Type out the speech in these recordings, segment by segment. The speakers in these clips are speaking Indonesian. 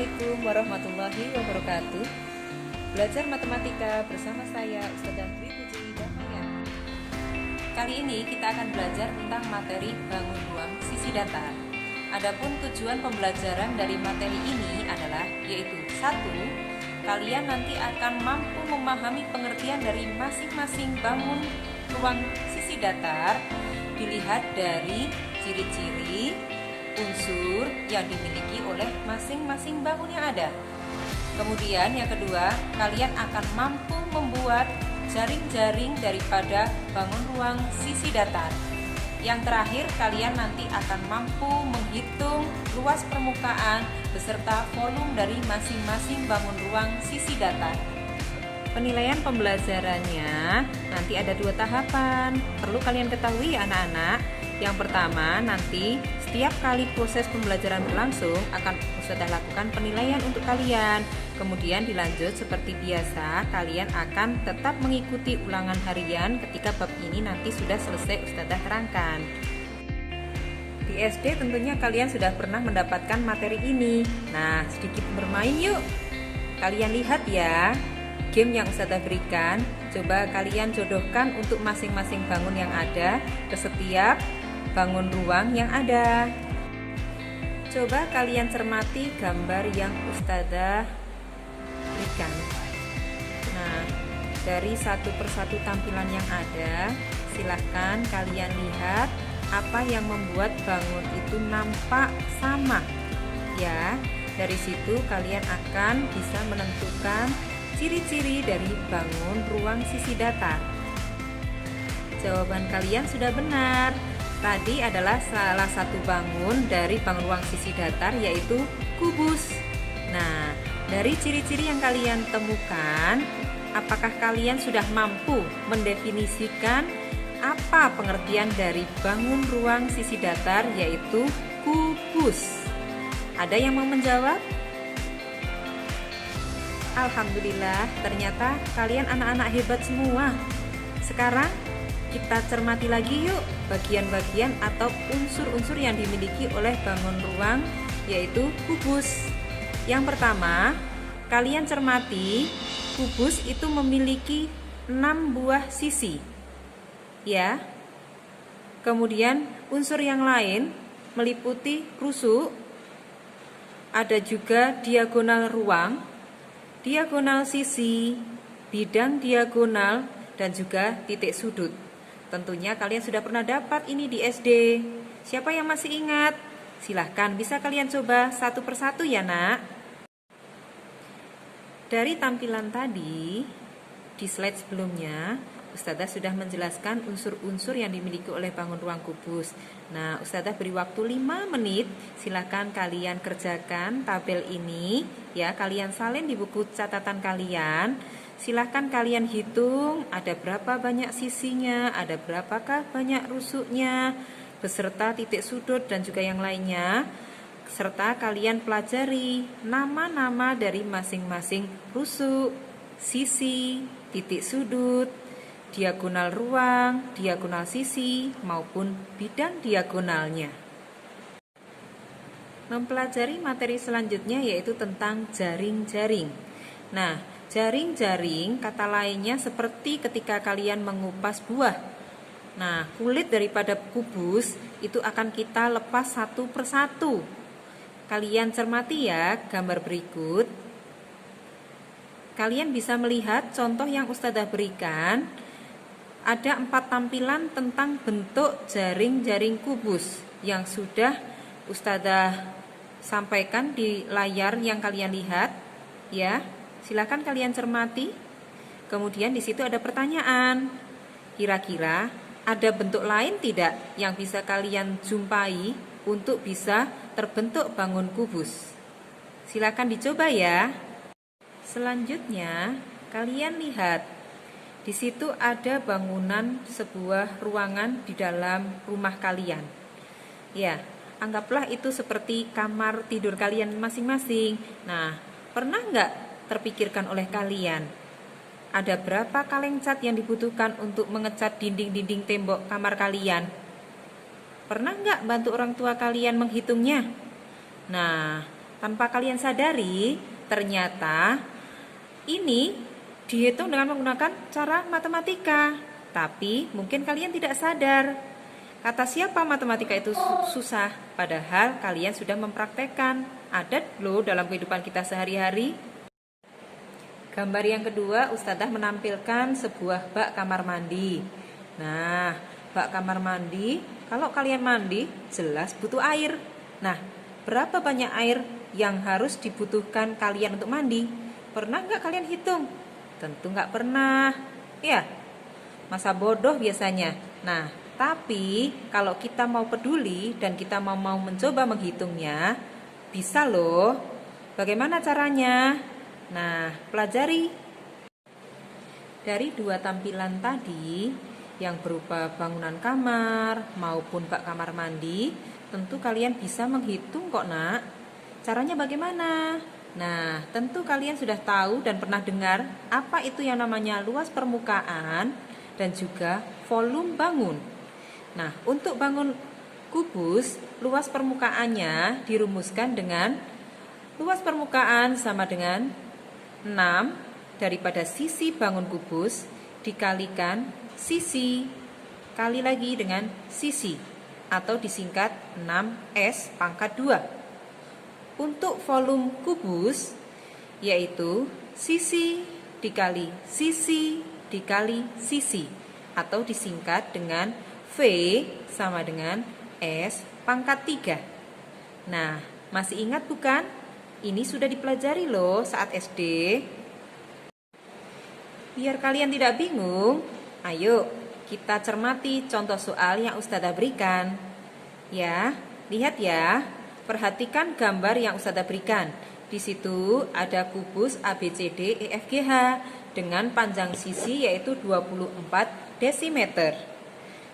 Assalamualaikum warahmatullahi wabarakatuh. Belajar matematika bersama saya Ustazah Dwi Puji Damayanti. Kali ini kita akan belajar tentang materi bangun ruang sisi datar. Adapun tujuan pembelajaran dari materi ini adalah yaitu 1. Kalian nanti akan mampu memahami pengertian dari masing-masing bangun ruang sisi datar dilihat dari ciri-ciri unsur yang dimiliki oleh masing-masing bangun yang ada. Kemudian yang kedua, kalian akan mampu membuat jaring-jaring daripada bangun ruang sisi datar. Yang terakhir, kalian nanti akan mampu menghitung luas permukaan beserta volume dari masing-masing bangun ruang sisi datar. Penilaian pembelajarannya nanti ada 2 tahapan. Perlu kalian ketahui ya anak-anak. Yang pertama, nanti setiap kali proses pembelajaran berlangsung akan Ustazah lakukan penilaian untuk kalian. Kemudian dilanjut seperti biasa, kalian akan tetap mengikuti ulangan harian ketika bab ini nanti sudah selesai Ustazah terangkan. Di SD tentunya kalian sudah pernah mendapatkan materi ini. Nah, sedikit bermain yuk. Kalian lihat ya, game yang Ustazah berikan. Coba kalian jodohkan untuk masing-masing bangun yang ada ke setiap bangun ruang yang ada. Coba kalian cermati gambar yang Ustazah berikan. Nah, dari satu persatu tampilan yang ada, silahkan kalian lihat apa yang membuat bangun itu nampak sama. Ya, dari situ kalian akan bisa menentukan ciri-ciri dari bangun ruang sisi datar. Jawaban kalian sudah benar. Tadi adalah salah satu bangun dari bangun ruang sisi datar, yaitu kubus. Nah, dari ciri-ciri yang kalian temukan, apakah kalian sudah mampu mendefinisikan apa pengertian dari bangun ruang sisi datar, yaitu kubus? Ada yang mau menjawab? Alhamdulillah, ternyata kalian anak-anak hebat semua. Sekarang kita cermati lagi yuk bagian-bagian atau unsur-unsur yang dimiliki oleh bangun ruang, yaitu kubus. Yang pertama, kalian cermati kubus itu memiliki 6 buah sisi. Ya. Kemudian unsur yang lain meliputi rusuk, ada juga diagonal ruang, diagonal sisi, bidang diagonal, dan juga titik sudut. Tentunya kalian sudah pernah dapat ini di SD. Siapa yang masih ingat? Silahkan bisa kalian coba satu persatu ya nak. Dari tampilan tadi, di slide sebelumnya, Ustazah sudah menjelaskan unsur-unsur yang dimiliki oleh bangun ruang kubus. Nah, Ustazah beri waktu 5 menit. Silahkan kalian kerjakan tabel ini. Ya, kalian salin di buku catatan kalian. Silahkan kalian hitung ada berapa banyak sisinya, ada berapakah banyak rusuknya, beserta titik sudut dan juga yang lainnya. Serta kalian pelajari nama-nama dari masing-masing rusuk, sisi, titik sudut, diagonal ruang, diagonal sisi, maupun bidang diagonalnya. Mempelajari materi selanjutnya yaitu tentang jaring-jaring. Nah, jaring-jaring kata lainnya seperti ketika kalian mengupas buah. Nah, kulit daripada kubus itu akan kita lepas satu persatu. Kalian cermati ya gambar berikut. Kalian bisa melihat contoh yang Ustazah berikan. Ada 4 tampilan tentang bentuk jaring-jaring kubus yang sudah Ustazah sampaikan di layar yang kalian lihat. Ya. Silakan kalian cermati. Kemudian di situ ada pertanyaan. Kira-kira ada bentuk lain tidak yang bisa kalian jumpai untuk bisa terbentuk bangun kubus? Silakan dicoba ya. Selanjutnya, kalian lihat. Di situ ada bangunan sebuah ruangan di dalam rumah kalian. Ya, anggaplah itu seperti kamar tidur kalian masing-masing. Nah, pernah nggak terpikirkan oleh kalian ada berapa kaleng cat yang dibutuhkan untuk mengecat dinding-dinding tembok kamar kalian? Pernah nggak bantu orang tua kalian menghitungnya? Nah, tanpa kalian sadari, ternyata ini dihitung dengan menggunakan cara matematika. Tapi mungkin kalian tidak sadar. Kata siapa matematika itu susah, padahal kalian sudah mempraktekkan. Ada loh dalam kehidupan kita sehari-hari. Gambar yang kedua, Ustadzah menampilkan sebuah bak kamar mandi. Nah, bak kamar mandi, kalau kalian mandi, jelas butuh air. Nah, berapa banyak air yang harus dibutuhkan kalian untuk mandi? Pernah nggak kalian hitung? Tentu nggak pernah. Ya, masa bodoh biasanya. Nah, tapi kalau kita mau peduli dan kita mau mencoba menghitungnya, bisa loh. Bagaimana caranya? Nah, pelajari. Dari dua tampilan tadi, yang berupa bangunan kamar maupun bak kamar mandi, tentu kalian bisa menghitung kok, Nak. Caranya bagaimana? Nah, tentu kalian sudah tahu dan pernah dengar apa itu yang namanya luas permukaan dan juga volume bangun. Nah, untuk bangun kubus, luas permukaannya dirumuskan dengan luas permukaan sama dengan 6 daripada sisi bangun kubus dikalikan sisi, kali lagi dengan sisi, atau disingkat 6S pangkat 2. Untuk volume kubus, yaitu sisi dikali sisi dikali sisi, atau disingkat dengan V sama dengan S pangkat 3. Nah, masih ingat bukan? Ini sudah dipelajari loh saat SD. Biar kalian tidak bingung, ayo kita cermati contoh soal yang Ustadzah berikan. Ya, lihat ya. Perhatikan gambar yang Ustadzah berikan. Di situ ada kubus ABCD EFGH dengan panjang sisi yaitu 24 desimeter.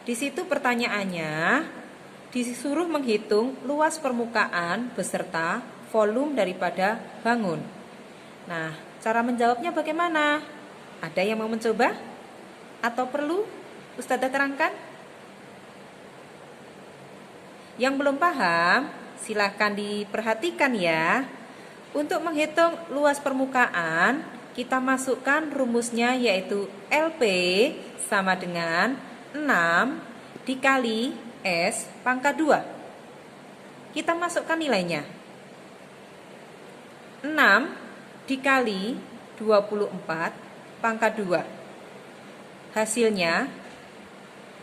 Di situ pertanyaannya disuruh menghitung luas permukaan beserta volume daripada bangun. Nah, cara menjawabnya bagaimana? Ada yang mau mencoba? Atau perlu Ustadzah terangkan? Yang belum paham, silahkan diperhatikan ya. Untuk menghitung luas permukaan, kita masukkan rumusnya yaitu LP sama dengan 6 dikali S pangkat 2. Kita masukkan nilainya. 6 dikali 24 pangkat 2. Hasilnya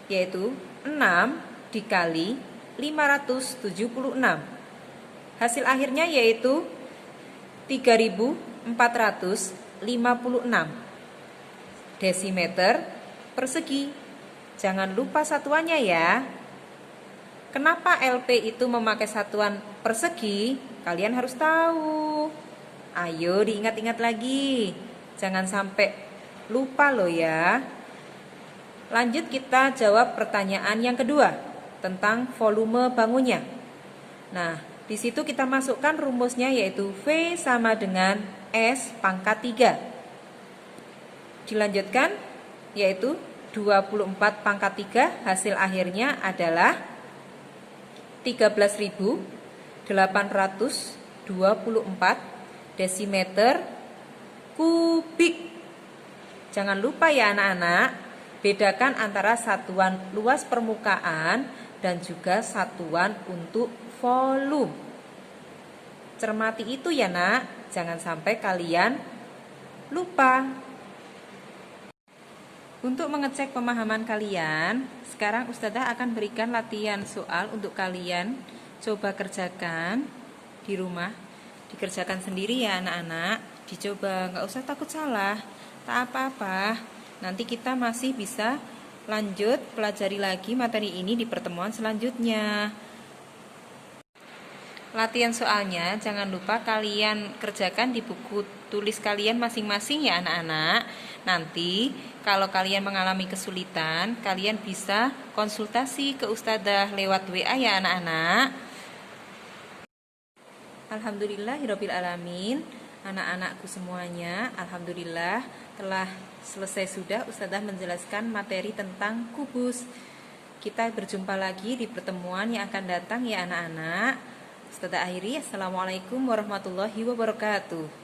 yaitu 6 dikali 576. Hasil akhirnya yaitu 3456 desimeter persegi. Jangan lupa satuannya ya. Kenapa LP itu memakai satuan persegi? Kalian harus tahu. Ayo diingat-ingat lagi. Jangan sampai lupa loh ya. Lanjut kita jawab pertanyaan yang kedua tentang volume bangunnya. Nah, di situ kita masukkan rumusnya yaitu V sama dengan S pangkat 3. Dilanjutkan yaitu 24 pangkat 3, hasil akhirnya adalah 13.824 desimeter kubik. Jangan lupa ya anak-anak, bedakan antara satuan luas permukaan dan juga satuan untuk volume. Cermati itu ya nak, jangan sampai kalian lupa. Untuk mengecek pemahaman kalian, sekarang Ustadzah akan berikan latihan soal untuk kalian coba kerjakan di rumah. Dikerjakan sendiri ya anak-anak, dicoba, nggak usah takut salah, tak apa-apa. Nanti kita masih bisa lanjut pelajari lagi materi ini di pertemuan selanjutnya. Latihan soalnya jangan lupa kalian kerjakan di buku tulis kalian masing-masing ya anak-anak. Nanti kalau kalian mengalami kesulitan, kalian bisa konsultasi ke Ustadzah lewat WA ya anak-anak. Alhamdulillahirabbil alamin. Anak-anakku semuanya, alhamdulillah telah selesai sudah Ustadzah menjelaskan materi tentang kubus. Kita berjumpa lagi di pertemuan yang akan datang ya anak-anak. Ustazah akhiri, Assalamualaikum warahmatullahi wabarakatuh.